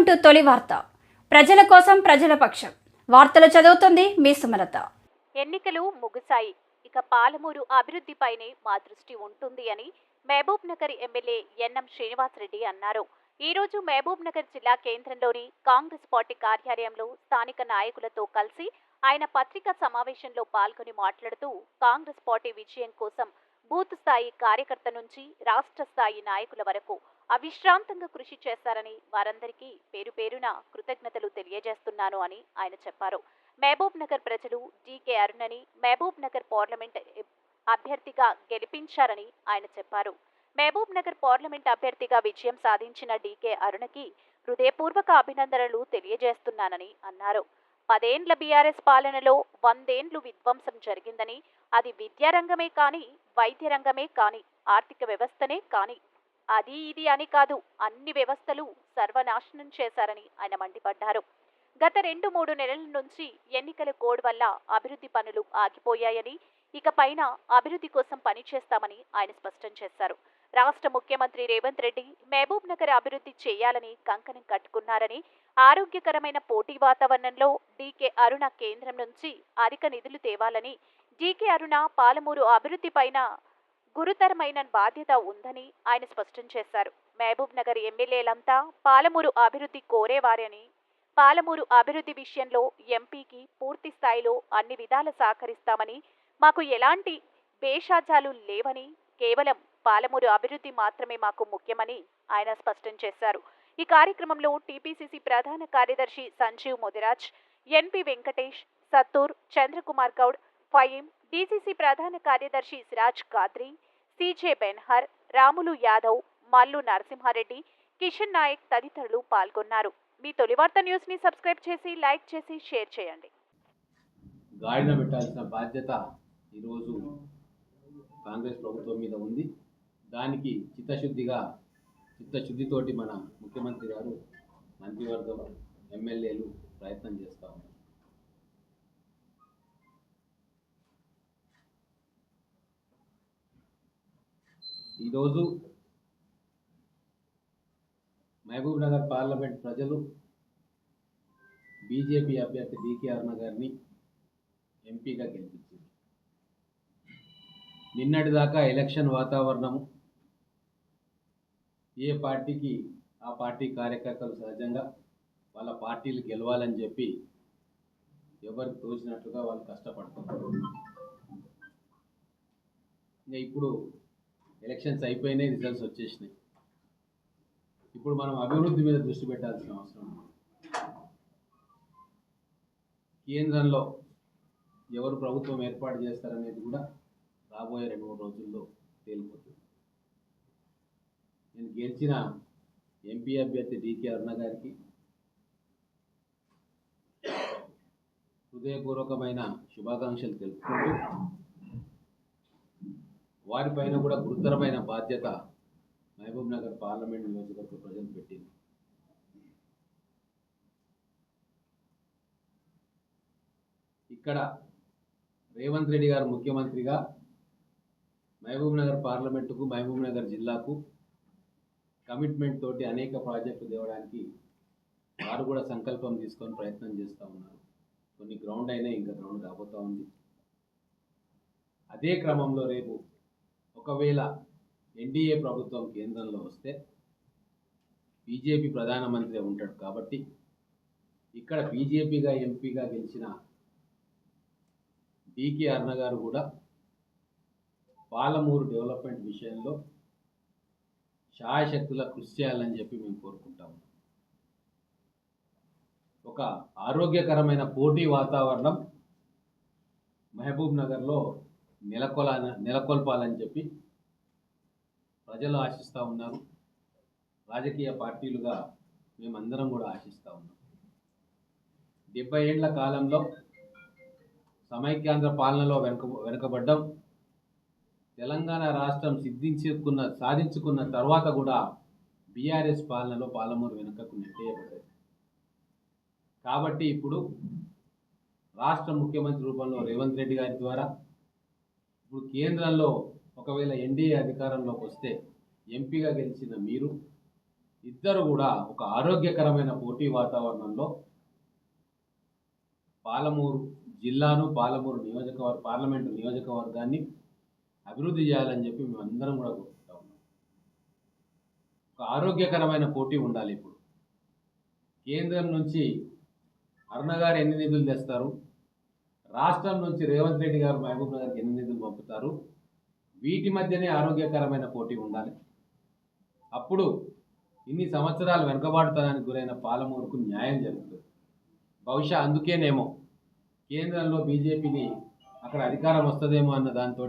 Welcome to తొలి వార్త. ప్రజల కోసం ప్రజల పక్షం. వార్తలు చదువుతుంది మీ సుమలత. ఎన్నికలు ముగిశాయి. ఇక పాలమూరు అభివృద్ధిపైనే మా దృష్టి ఉంటుంది అని మహబూబ్ నగర్ ఎమ్మెల్యే ఎన్ఎం శ్రీనివాసరెడ్డి అన్నారు. ఈ రోజు మహబూబ్ నగర్ జిల్లా కేంద్రంలోని కాంగ్రెస్ పార్టీ కార్యాలయంలో స్థానిక నాయకులతో కలిసి ఆయన పత్రికా సమావేశంలో పాల్గొని మాట్లాడుతూ కాంగ్రెస్ పార్టీ విజయం కోసం బూత్ స్థాయి కార్యకర్త నుంచి రాష్ట్ర స్థాయి నాయకుల వరకు అవిశ్రాంతంగా కృషి చేశారని వారందరికీ పేరు పేరున కృతజ్ఞతలు తెలియజేస్తున్నాను అని ఆయన చెప్పారు. మహబూబ్ నగర్ ప్రజలు డీకే అరుణని మహబూబ్ నగర్ పార్లమెంట్ అభ్యర్థిగా గెలిపించారని ఆయన చెప్పారు. మహబూబ్ నగర్ పార్లమెంట్ అభ్యర్థిగా విజయం సాధించిన డీకే అరుణకి హృదయపూర్వక అభినందనలు తెలియజేస్తున్నానని అన్నారు. 10 ఏండ్ల బీఆర్ఎస్ పాలనలో 100 ఏండ్లు విధ్వంసం జరిగిందని, అది విద్యారంగమే కానీ, వైద్య రంగమే కానీ, ఆర్థిక వ్యవస్థనే కానీ, అది ఇది అని కాదు, అన్ని వ్యవస్థలు సర్వనాశనం చేశారని ఆయన మండిపడ్డారు. గత 2-3 నెలల నుంచి ఎన్నికల కోడ్ వల్ల అభివృద్ధి పనులు ఆగిపోయాయని, ఇకపైన అభివృద్ధి కోసం పనిచేస్తామని ఆయన స్పష్టం చేశారు. రాష్ట్ర ముఖ్యమంత్రి రేవంత్ రెడ్డి మహబూబ్ నగర్ అభివృద్ధి చేయాలని కంకణం కట్టుకున్నారని, ఆరోగ్యకరమైన పోటీ వాతావరణంలో డీకే అరుణ కేంద్రం నుంచి అధిక నిధులు తేవాలని, డీకే అరుణ పాలమూరు అభివృద్ధి పైన గురుతరమైన బాధ్యత ఉందని ఆయన స్పష్టం చేశారు. మహబూబ్ నగర్ ఎమ్మెల్యేలంతా పాలమూరు అభివృద్ధి కోరేవారని, పాలమూరు అభివృద్ధి విషయంలో ఎంపీకి పూర్తి స్థాయిలో అన్ని విధాల సహకరిస్తామని, మాకు ఎలాంటి భేషజాలు లేవని, కేవలం పాలమూరు అభివృద్ధి మాత్రమే మాకు ముఖ్యమని ఆయన స్పష్టం చేశారు. ఈ కార్యక్రమంలో టీపీసీసీ ప్రధాన కార్యదర్శి సంజీవ్ ముదిరాజ్, ఎన్పి వెంకటేష్, సత్తూర్, చంద్రకుమార్ గౌడ్, ఫయీం, డీసీసీ ప్రధాన కార్యదర్శి సిరాజ్ కాద్రి, సీజే బెన్హర్, రాములు యాదవ్, మల్లు నరసింహారెడ్డి, కిషన్ నాయక్ తదితరులు పాల్గొన్నారు. మీ తొలి వార్త న్యూస్ ని సబ్స్క్రైబ్ చేసి, లైక్ చేసి, షేర్ చేయండి. గాడిన పెట్టాల్సిన బాధ్యత ఈరోజు కాంగ్రెస్ ప్రభుత్వం మీద ఉంది. దానికి చిత్తశుద్ధితోటి మన ముఖ్యమంత్రి గారు, మంత్రివర్గం, ఎమ్మెల్యేలు ప్రయత్నం చేస్తూ ఉన్నారు. ఈరోజు మహబూబ్ నగర్ పార్లమెంట్ ప్రజలు బీజేపీ అభ్యర్థి డీకే అరుణ గారిని ఎంపీగా గెలిపించింది. నిన్నటిదాకా ఎలక్షన్ వాతావరణము, ఏ పార్టీకి ఆ పార్టీ కార్యకర్తలు సహజంగా వాళ్ళ పార్టీలు గెలవాలని చెప్పి ఎవరికి తోచినట్లుగా వాళ్ళు కష్టపడుతున్నారు. ఇంకా ఇప్పుడు ఎలక్షన్స్ అయిపోయినాయి, రిజల్ట్స్ వచ్చేసినాయి. ఇప్పుడు మనం అభివృద్ధి మీద దృష్టి పెట్టాల్సిన అవసరం ఉంది. కేంద్రంలో ఎవరు ప్రభుత్వం ఏర్పాటు చేస్తారనేది కూడా రాబోయే 2-3 రోజుల్లో తేలిపోతుంది. నేను గెలిచిన ఎంపీ అభ్యర్థి డీకే అరుణ గారికి హృదయపూర్వకమైన శుభాకాంక్షలు తెలుపుకుంటూ, వారిపైన కూడా గురుతరమైన బాధ్యత మహబూబ్ నగర్ పార్లమెంట్ నియోజకవర్గ ప్రజలు పెట్టింది. ఇక్కడ రేవంత్ రెడ్డి గారు ముఖ్యమంత్రిగా మహబూబ్ నగర్ పార్లమెంటుకు, మహబూబ్ నగర్ జిల్లాకు కమిట్మెంట్ తోటి అనేక ప్రాజెక్టులు తేవడానికి వారు కూడా సంకల్పం తీసుకొని ప్రయత్నం చేస్తూ ఉన్నారు. కొన్ని గ్రౌండ్ అయినా ఇంకా గ్రౌండ్ రాబోతూ ఉంది. అదే క్రమంలో రేపు ఒకవేళ ఎన్డీఏ ప్రభుత్వం కేంద్రంలో వస్తే బీజేపీ ప్రధానమంత్రి ఉంటాడు కాబట్టి, ఇక్కడ బీజేపీగా ఎంపీగా గెలిచిన డీకే అరుణ గారు కూడా పాలమూరు డెవలప్మెంట్ విషయంలో శాయశక్తుల కృషి చేయాలని చెప్పి మేము కోరుకుంటాము. ఒక ఆరోగ్యకరమైన పోటీ వాతావరణం మహబూబ్ నగర్లో నెలకొల్పాలని చెప్పి ప్రజలు ఆశిస్తూ ఉన్నారు. రాజకీయ పార్టీలుగా మేమందరం కూడా ఆశిస్తూ ఉన్నాం. 70 ఏండ్ల కాలంలో సమైక్యాంధ్ర పాలనలో వెనుకబడ్డం. తెలంగాణ రాష్ట్రం సాధించుకున్న తర్వాత కూడా బీఆర్ఎస్ పాలనలో పాలమూరు వెనుకకు నెట్టేయబడ్డది. కాబట్టి ఇప్పుడు రాష్ట్ర ముఖ్యమంత్రి రూపంలో రేవంత్ రెడ్డి గారి ద్వారా, ఇప్పుడు కేంద్రంలో ఒకవేళ ఎన్డీఏ అధికారంలోకి వస్తే ఎంపీగా గెలిచిన మీరు ఇద్దరు కూడా ఒక ఆరోగ్యకరమైన పోటీ వాతావరణంలో పాలమూరు జిల్లాను, పాలమూరు పార్లమెంటు నియోజకవర్గాన్ని అభివృద్ధి చేయాలని చెప్పి మేమందరం కూడా కోరుకుంటా ఉన్నాం. ఒక ఆరోగ్యకరమైన పోటీ ఉండాలి. ఇప్పుడు కేంద్రం నుంచి అరుణ గారు ఎన్ని నిధులు తెస్తారు, రాష్ట్రం నుంచి రేవంత్ రెడ్డి గారు మహబూబ్ నగర్కి ఎన్ని నిధులు పంపుతారు, వీటి మధ్యనే ఆరోగ్యకరమైన పోటీ ఉండాలి. అప్పుడు ఇన్ని సంవత్సరాలు వెనుకబాటుతనానికి గురైన పాలమూరుకు న్యాయం జరుగుతుంది. బహుశా అందుకేనేమో కేంద్రంలో బీజేపీని అక్కడ అధికారం వస్తుందేమో అన్న దాంతో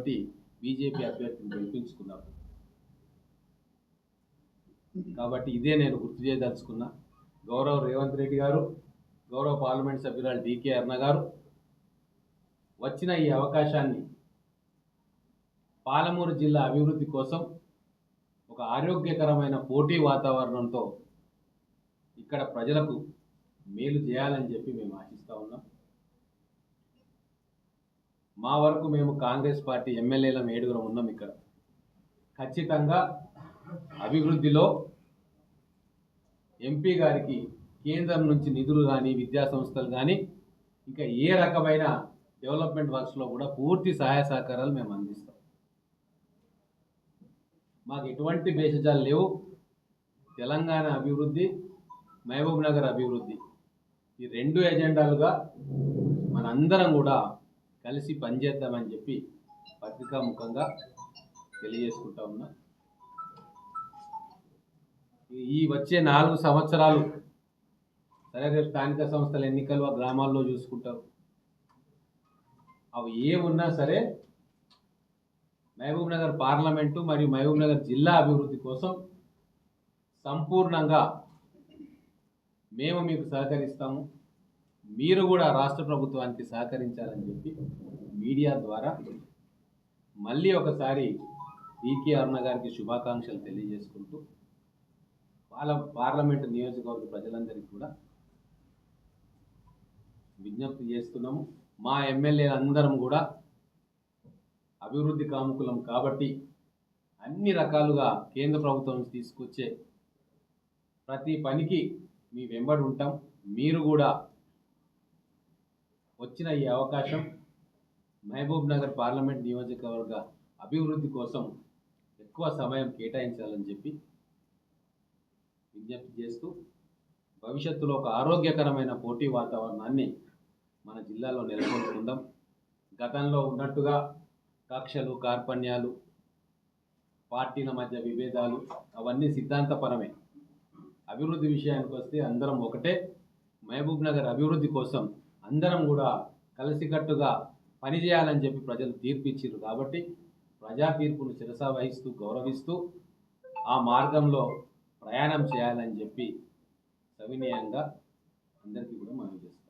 బీజేపీ అభ్యర్థిని గెలిపించుకున్నారు. కాబట్టి ఇదే నేను గుర్తు చేయదలుచుకున్నా. గౌరవ రేవంత్ రెడ్డి గారు, గౌరవ పార్లమెంట్ సభ్యురాలు డికే అరుణ గారు వచ్చిన ఈ అవకాశాన్ని పాలమూరు జిల్లా అభివృద్ధి కోసం ఒక ఆరోగ్యకరమైన పోటీ వాతావరణంతో ఇక్కడ ప్రజలకు మేలు చేయాలని చెప్పి మేము ఆశిస్తూ ఉన్నాం. మా వరకు మేము కాంగ్రెస్ పార్టీ ఎమ్మెల్యేల 7 ఉన్నాం. ఇక్కడ ఖచ్చితంగా అభివృద్ధిలో ఎంపీ గారికి కేంద్రం నుంచి నిధులు కానీ, విద్యా సంస్థలు కానీ, ఇంకా ఏ రకమైన డెవలప్మెంట్ వర్క్స్లో కూడా పూర్తి సహాయ సహకారాలు మేము అందిస్తాం. మాకు ఎటువంటి భేషజాలు లేవు. తెలంగాణ అభివృద్ధి, మహబూబ్ నగర్ అభివృద్ధి, ఈ 2 ఎజెండాలుగా మనందరం కూడా కలిసి పనిచేద్దామని చెప్పి పత్రికాముఖంగా తెలియజేసుకుంటా ఉన్నా. ఈ వచ్చే 4 సంవత్సరాలు సరే, రేపు స్థానిక సంస్థల ఎన్నికలు ఆ గ్రామాల్లో చూసుకుంటారు. అవి ఏమున్నా సరే మహబూబ్ నగర్ పార్లమెంటు మరియు మహబూబ్ నగర్ జిల్లా అభివృద్ధి కోసం సంపూర్ణంగా మేము మీకు సహకరిస్తాము. మీరు కూడా రాష్ట్ర ప్రభుత్వానికి సహకరించాలని చెప్పి మీడియా ద్వారా మళ్ళీ ఒకసారి డికే అరుణ గారికి శుభాకాంక్షలు తెలియజేసుకుంటూ పార్లమెంటు నియోజకవర్గ ప్రజలందరికీ కూడా విజ్ఞప్తి చేస్తున్నాము. మా ఎమ్మెల్యేలందరం కూడా అభివృద్ధి కాముకులం కాబట్టి అన్ని రకాలుగా కేంద్ర ప్రభుత్వం తీసుకొచ్చే ప్రతి పనికి మీ వెంబడి ఉంటాం. మీరు కూడా వచ్చిన ఈ అవకాశం మహబూబ్ నగర్ పార్లమెంట్ నియోజకవర్గ అభివృద్ధి కోసం ఎక్కువ సమయం కేటాయించాలని చెప్పి విజ్ఞప్తి చేస్తూ భవిష్యత్తులో ఒక ఆరోగ్యకరమైన పోటీ వాతావరణాన్ని మన జిల్లాలో నెలకొల్పుకుందాం. గతంలో ఉన్నట్టుగా కక్షలు, కార్పణ్యాలు, పార్టీల మధ్య విభేదాలు అవన్నీ సిద్ధాంతపరమే. అభివృద్ధి విషయానికి వస్తే అందరం ఒకటే. మహబూబ్ నగర్ అభివృద్ధి కోసం అందరం కూడా కలిసికట్టుగా పనిచేయాలని చెప్పి ప్రజలు తీర్పిచ్చారు. కాబట్టి ప్రజా తీర్పును శిరసా వహిస్తూ గౌరవిస్తూ ఆ మార్గంలో ప్రయాణం చేయాలని చెప్పి సవినయంగా అందరికీ కూడా మనం చేస్తాం.